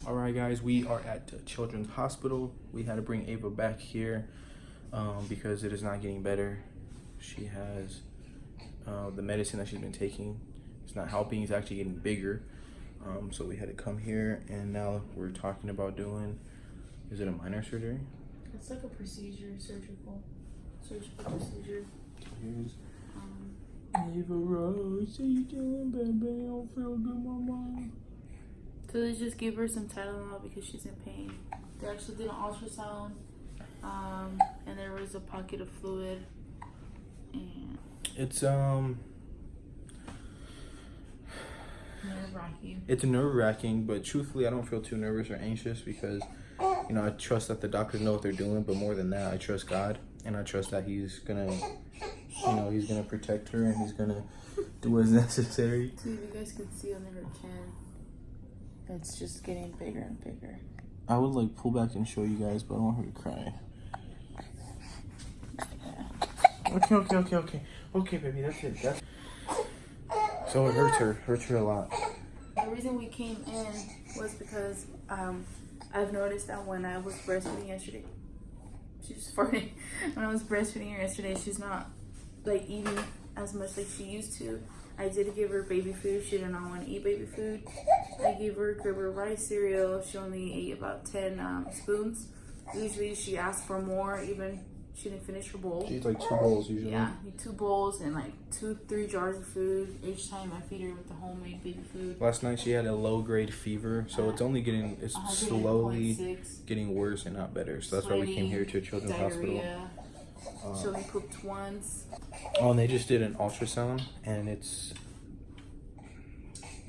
All right, guys, we are at the Children's Hospital. We had to bring Ava back here because it is not getting better. She has the medicine that she's been taking. It's not helping. It's actually getting bigger. So we had to come here, and now we're talking about doing, is it a minor surgery? It's like a procedure, surgical procedure. Here's Ava Rose. How you doing, baby? I don't feel good, mama. So they just gave her some Tylenol because she's in pain. They actually did an ultrasound, and there was a pocket of fluid. And It's nerve-wracking. It's nerve-wracking, but truthfully, I don't feel too nervous or anxious because, you know, I trust that the doctors know what they're doing. But more than that, I trust God, and I trust that He's gonna, He's gonna protect her, and He's gonna do what is necessary. See, if you guys can see under her chin, it's just getting bigger and bigger. I would like pull back and show you guys, but I don't want her to cry. Yeah. Okay, baby, that's it. So it hurts her a lot. The reason we came in was because I've noticed that when I was breastfeeding yesterday, she's just farting. When I was breastfeeding her yesterday, she's not like eating as much like she used to. I did give her baby food. She did not want to eat baby food. I gave her Gerber rice cereal. She only ate about 10 spoons. Usually she asked for more, even she didn't finish her bowl. She eats like 2 bowls usually. Yeah, 2 bowls and like 2-3 jars of food. Each time I feed her with the homemade baby food. Last night she had a low-grade fever, so it's slowly getting worse and not better. So that's why we came here to a children's hospital. She only pooped once. Oh, and they just did an ultrasound, and it's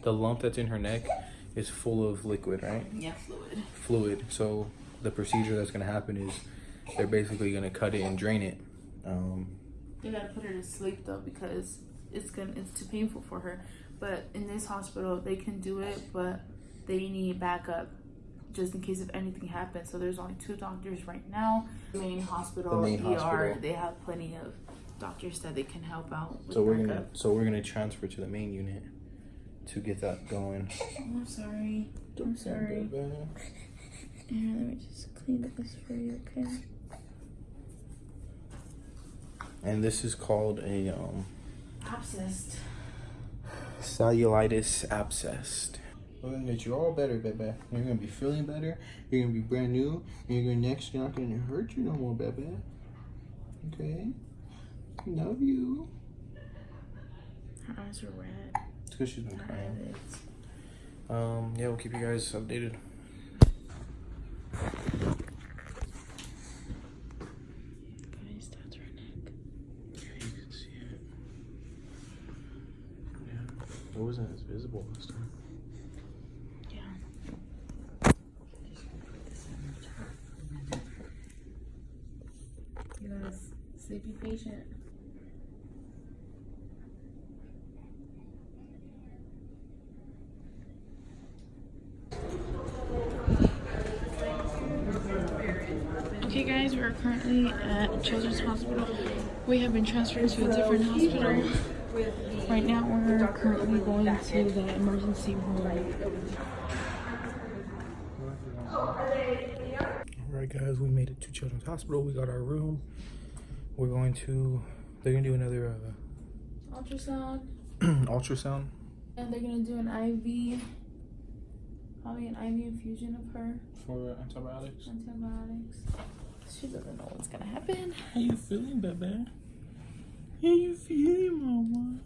the lump that's in her neck is full of liquid, right? Yeah, Fluid. So the procedure that's gonna happen is they're basically gonna cut it and drain it. They gotta put her to sleep though because it's too painful for her. But in this hospital, they can do it, but they need backup just in case if anything happens. So there's only 2 doctors right now. The main hospital, they have plenty of doctors that they can help out with backup. We're gonna transfer to the main unit to get that going. Oh, I'm sorry. Here, let me just clean this for you, okay? And this is called a abscess. Cellulitis abscess. We're gonna get you all better, baby. You're gonna be feeling better. You're gonna be brand new. And you're gonna next. You're not gonna hurt you no more, baby. Okay. Love you. Her eyes are red. It's because she's been crying. Yeah, we'll keep you guys updated. Guys, that's her neck. Yeah, you can see it. Yeah. It wasn't as visible last time. Yeah. You got a sleepy patient. Okay guys, we're currently at Children's Hospital. We have been transferred to a different hospital. Right now we're currently going to the emergency room. Alright guys, we made it to Children's Hospital. We got our room. They're gonna do another Ultrasound. ultrasound. And they're gonna do an IV. Probably an IV infusion of her. For antibiotics. She doesn't know what's gonna happen. How you feeling, baby? How you feeling, mama?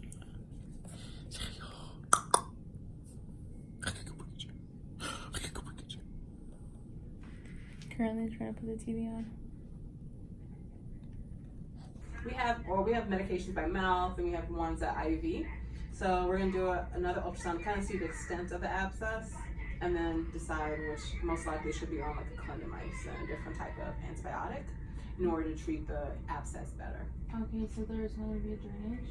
Currently trying to put the TV on. We have medications by mouth, and we have ones at IV. So we're gonna do another ultrasound to kind of see the extent of the abscess, and then decide which most likely should be on like a clindamycin, a different type of antibiotic, in order to treat the abscess better. Okay, so there's going to be a drainage?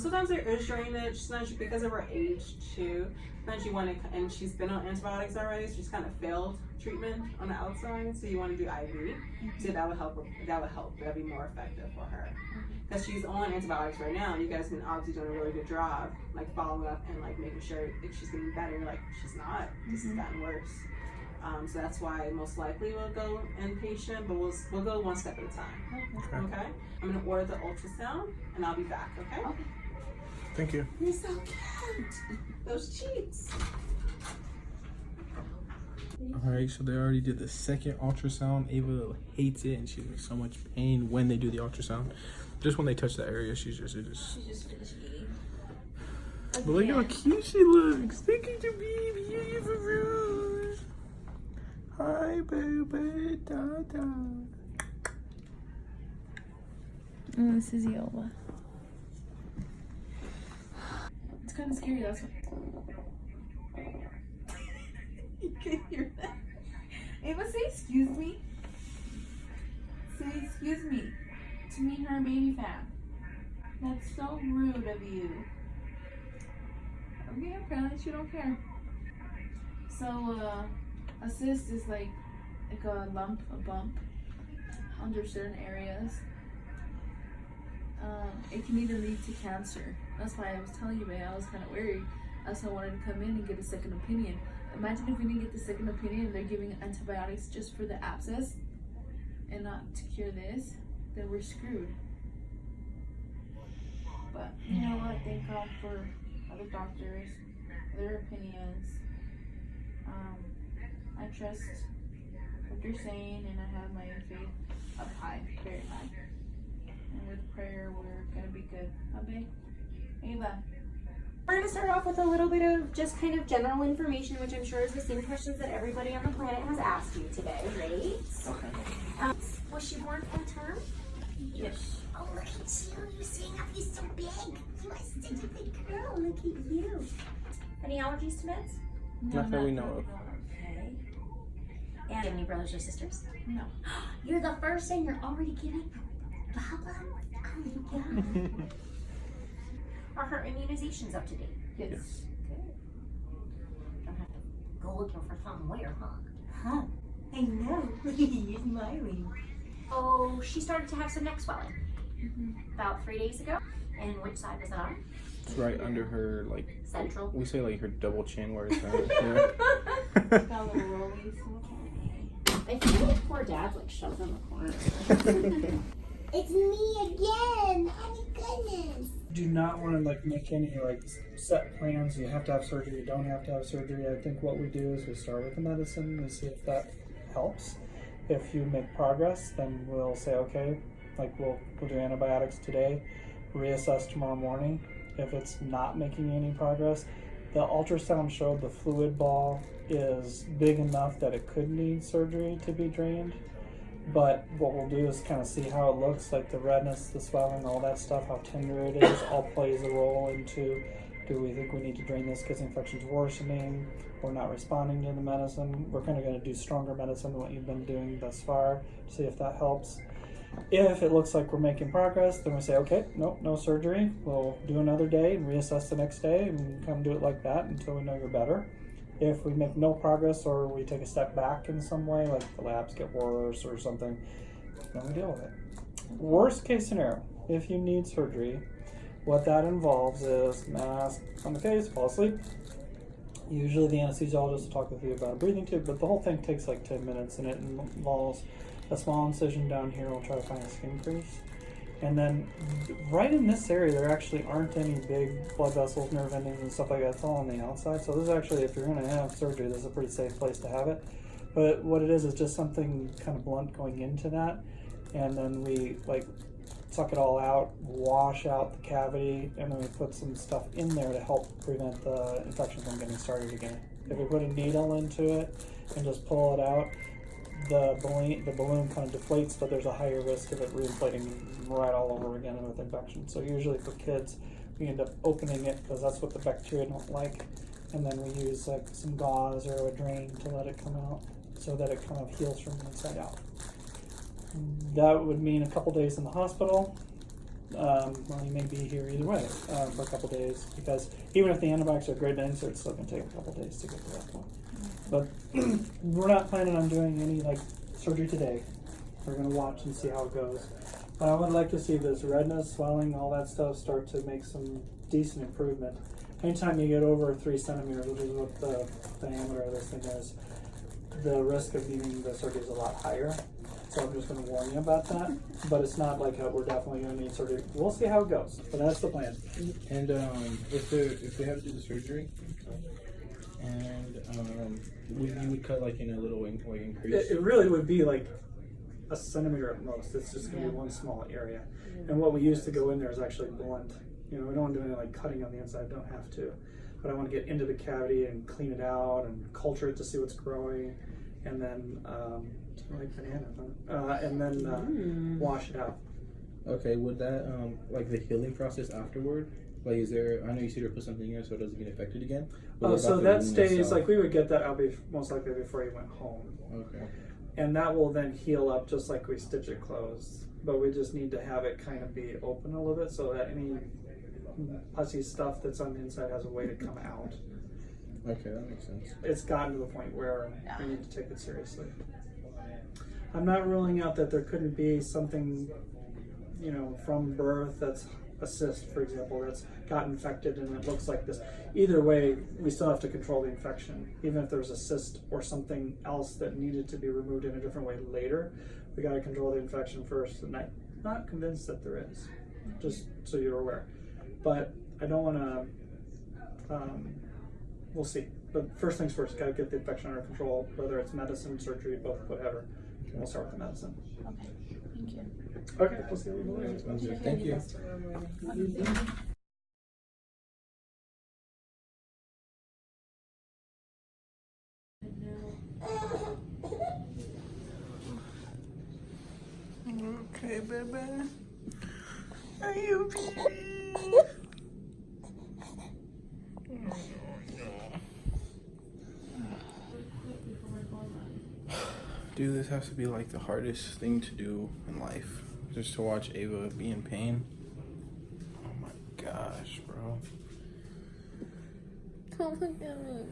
Sometimes there is drainage, sometimes because of her age too. Sometimes you want to, and she's been on antibiotics already, so she's kind of failed treatment on the outside, so you want to do IV. So that would help, that'd be more effective for her. Because she's on antibiotics right now, and you guys have been obviously doing a really good job, like following up and like making sure if she's getting better. Like she's not, this has gotten worse. So that's why most likely we'll go inpatient, but we'll go one step at a time. Okay? I'm gonna order the ultrasound and I'll be back, okay? Thank you. You're so cute. Those cheeks. Alright, so they already did the second ultrasound. Ava hates it and she's in so much pain when they do the ultrasound. Just when they touch that area, she's just She's just finished eating. But look how cute she looks. Thank you to baby Ava Rose. Hi, baby. Da-da. Oh, this is Yola. It's kind of scary, that's what. You can hear that. Ava, say excuse me. Say excuse me to me and her baby fan. That's so rude of you. Okay, apparently she don't care. So, a cyst is like a lump, a bump under certain areas. It can either lead to cancer. That's why I was telling you, man, I was kind of worried. That's why I wanted to come in and get a second opinion. Imagine if we didn't get the second opinion and they're giving antibiotics just for the abscess and not to cure this, then we're screwed. But you know what? Thank God for other doctors, their opinions. I trust what they're saying and I have my faith up high, very high. And with prayer, we're gonna be good. Huh, babe? Ava. We're going to start off with a little bit of just kind of general information, which I'm sure is the same questions that everybody on the planet has asked you today, right? Okay. Was she born full term? Yes. Oh, look at you. You're sitting up. You're so big. You are such a big girl. Look at you. Any allergies to meds? No, Not that we know of. Okay. And do you have any brothers or sisters? No. You're the first and you're already giving Baba? Oh my God. Are her immunizations up to date? Yes. Good. Don't have to go looking for somewhere, huh? Huh. I know. You're smiling. Oh, she started to have some neck swelling about 3 days ago. And which side was it on? It's right under her, like, Central. we say like her double chin where it's at. Got a little rollies. I feel like poor dad's like shoved in the corner. It's me again. Oh my goodness. Do not want to like make any like set plans. You have to have surgery. You don't have to have surgery. I think what we do is we start with the medicine and see if that helps. If you make progress, then we'll say okay, like we'll do antibiotics today, reassess tomorrow morning. If it's not making any progress, the ultrasound showed the fluid ball is big enough that it could need surgery to be drained. But what we'll do is kind of see how it looks, like the redness, the swelling, all that stuff, how tender it is, all plays a role into, do we think we need to drain this because the infection's worsening, or not responding to the medicine? We're kind of going to do stronger medicine than what you've been doing thus far, see if that helps. If it looks like we're making progress, then we say, okay, nope, no surgery. We'll do another day and reassess the next day and kind of do it like that until we know you're better. If we make no progress or we take a step back in some way, like the labs get worse or something, then we deal with it. Worst case scenario, if you need surgery, what that involves is mask on the face, fall asleep. Usually the anesthesiologist will talk with you about a breathing tube, but the whole thing takes like 10 minutes and it involves a small incision down here. We'll try to find a skin crease. And then right in this area, there actually aren't any big blood vessels, nerve endings, and stuff like that. It's all on the outside. So this is actually, if you're going to have surgery, this is a pretty safe place to have it. But what it is just something kind of blunt going into that. And then we like suck it all out, wash out the cavity, and then we put some stuff in there to help prevent the infection from getting started again. If we put a needle into it and just pull it out, the balloon kind of deflates, but there's a higher risk of it re-inflating right all over again with infection. So usually for kids, we end up opening it because that's what the bacteria don't like, and then we use like some gauze or a drain to let it come out so that it kind of heals from the inside out. That would mean a couple days in the hospital. Well, you may be here either way for a couple days, because even if the antibiotics are great to insert, it's still going to take a couple days to get to that point. But we're not planning on doing any like surgery today. We're going to watch and see how it goes. But I would like to see this redness, swelling, all that stuff start to make some decent improvement. Anytime you get over 3 centimeters, which is what the diameter of this thing is, the risk of needing the surgery is a lot higher. So I'm just going to warn you about that. But it's not like we're definitely going to need surgery. We'll see how it goes. But that's the plan. And if they have to do the surgery, and you would cut like in a little increase. It really would be like a centimeter at most. It's just going to be one small area. And what we use to go in there is actually blunt. You know, we don't want to do any like cutting on the inside. Don't have to. But I want to get into the cavity and clean it out and culture it to see what's growing, and then like banana, and then wash it out. Okay, would that like the healing process afterward? Like, is there? I know you said to put something in so it doesn't get infected again. Oh, so that stays like we would get that out most likely before you went home. Okay. And that will then heal up just like we stitch it closed. But we just need to have it kind of be open a little bit so that any pussy stuff that's on the inside has a way to come out. Okay, that makes sense. It's gotten to the point where we need to take it seriously. I'm not ruling out that there couldn't be something, you know, from birth that's a cyst, for example, that's got infected and it looks like this. Either way, we still have to control the infection. Even if there's a cyst or something else that needed to be removed in a different way later, we got to control the infection first. And I'm not convinced that there is, just so you're aware. But I don't want to, we'll see. But first things first, got to get the infection under control, whether it's medicine, surgery, both, whatever. And we'll start with the medicine. Okay, thank you. Okay, we'll see you later. Sounds good. Thank you. Okay, baby. Are you baby? Dude, this has to be like the hardest thing to do in life. Just to watch Ava be in pain. Oh my gosh, bro. Don't look at me.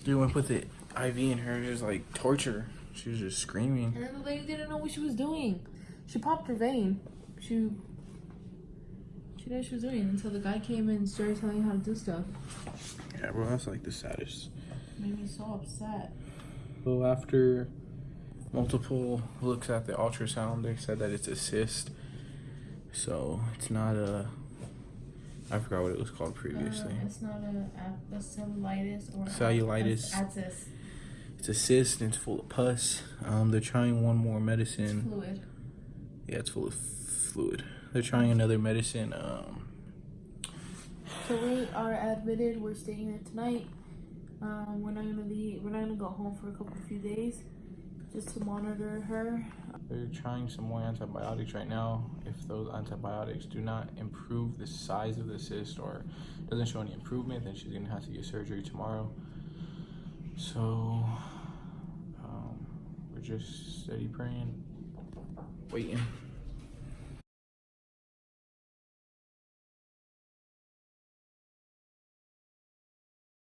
Dude, when I put the IV in her, it was like torture. She was just screaming. And then the lady didn't know what she was doing. She popped her vein. She knew what she was doing until the guy came in and started telling her how to do stuff. Yeah, bro, that's like the saddest. Made me so upset. So after multiple looks at the ultrasound, they said that it's a cyst. So it's not a, I forgot what it was called previously. It's not a cellulitis or Cellulitis. abscess. It's a cyst and it's full of pus. They're trying one more medicine. It's fluid. Yeah, it's full of fluid. They're trying another medicine. So we are admitted. We're staying there tonight. We're not gonna leave. We're not gonna go home for a few days, just to monitor her. They're trying some more antibiotics right now. If those antibiotics do not improve the size of the cyst or doesn't show any improvement, then she's gonna have to get surgery tomorrow. So we're just steady praying, waiting.